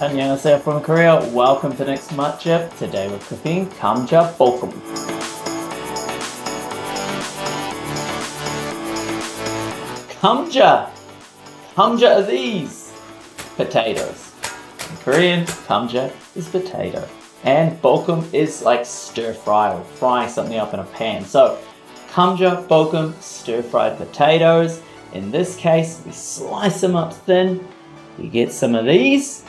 안녕하세요 from Korea. Welcome to next 맛집. Today we're cooking Kamja Bokkeum. Kamja are these potatoes. In Korean, Kamja is potato. And Bokkeum is like stir fry or frying something up in a pan. So Kamja Bokkeum, stir-fried potatoes. In this case, we slice them up thin. You get some of these.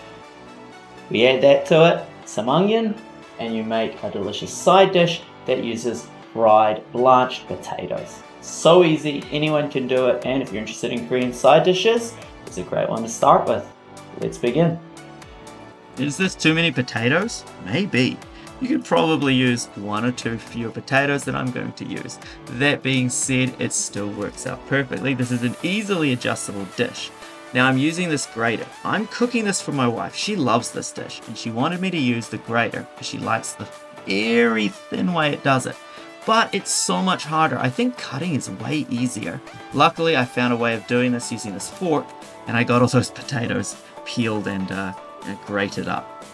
We add that to it, some onion, and you make a delicious side dish that uses fried blanched potatoes. So easy, anyone can do it, and if you're interested in Korean side dishes, it's a great one to start with. Let's begin. Is this too many potatoes? Maybe. You could probably use one or two fewer potatoes than I'm going to use. That being said, it still works out perfectly. This is an easily adjustable dish. Now I'm using this grater. I'm cooking this for my wife. She loves this dish and she wanted me to use the grater because she likes the very thin way it does it. But it's so much harder. I think cutting is way easier. Luckily, I found a way of doing this using this fork and I got all those potatoes peeled and grated up.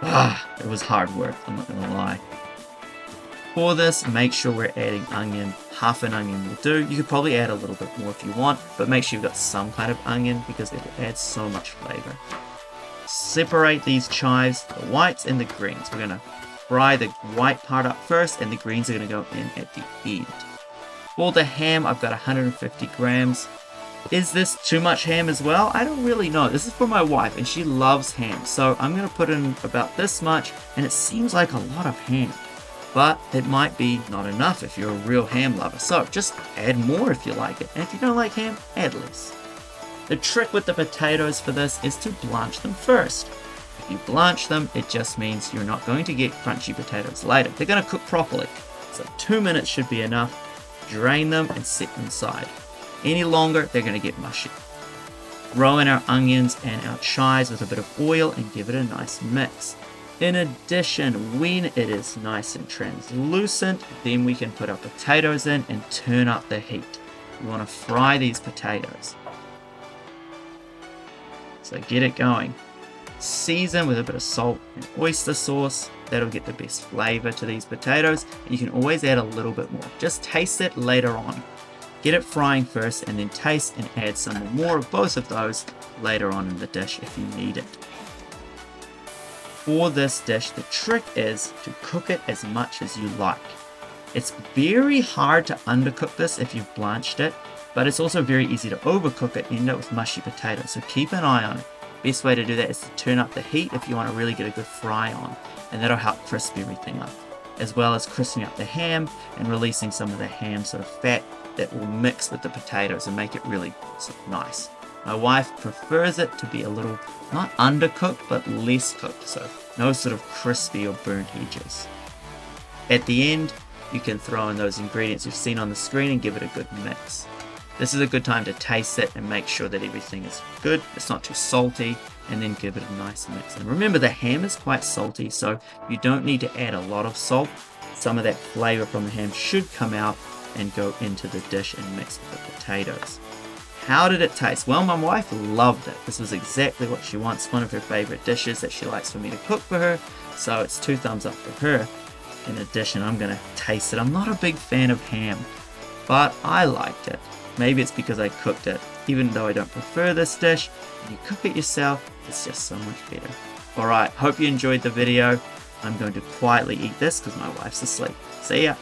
It was hard work, I'm not gonna lie. For this, make sure we're adding onion. Half an onion will do. You could probably add a little bit more if you want, but make sure you've got some kind of onion because it will add so much flavor. Separate these chives, the whites and the greens. We're gonna fry the white part up first and the greens are gonna go in at the end. For the ham, I've got 150 grams. Is this too much ham as well? I don't really know. This is for my wife and she loves ham. So I'm going to put in about this much and it seems like a lot of ham. But it might be not enough if you're a real ham lover. So just add more if you like it. And if you don't like ham, add less. The trick with the potatoes for this is to blanch them first. If you blanch them, it just means you're not going to get crunchy potatoes later. They're going to cook properly. So 2 minutes should be enough. Drain them and set them aside. Any longer, they're going to get mushy. Throw in our onions and our chives with a bit of oil and give it a nice mix. In addition, when it is nice and translucent, then we can put our potatoes in and turn up the heat. We want to fry these potatoes. So get it going. Season with a bit of salt and oyster sauce. That'll get the best flavor to these potatoes. And you can always add a little bit more. Just taste it later on. Get it frying first and then taste and add some more of both of those later on in the dish if you need it. For this dish, the trick is to cook it as much as you like. It's very hard to undercook this if you've blanched it, but it's also very easy to overcook it and end up with mushy potatoes, so keep an eye on it. Best way to do that is to turn up the heat if you want to really get a good fry on, and that'll help crisp everything up, as well as crisping up the ham and releasing some of the ham sort of fat that will mix with the potatoes and make it really sort of nice. My wife prefers it to be a little, not undercooked, but less cooked, so no sort of crispy or burnt edges. At the end, you can throw in those ingredients you've seen on the screen and give it a good mix. This is a good time to taste it and make sure that everything is good, it's not too salty, and then give it a nice mix. And remember, the ham is quite salty, so you don't need to add a lot of salt. Some of that flavor from the ham should come out and go into the dish and mix with the potatoes. How did it taste? Well, my wife loved it. This was exactly what she wants, one of her favorite dishes that she likes for me to cook for her, so it's 2 thumbs up for her. In addition, I'm gonna taste it. I'm not a big fan of ham, but I liked it. Maybe it's because I cooked it. Even though I don't prefer this dish, when you cook it yourself, it's just so much better. Alright, hope you enjoyed the video. I'm going to quietly eat this because my wife's asleep. See ya!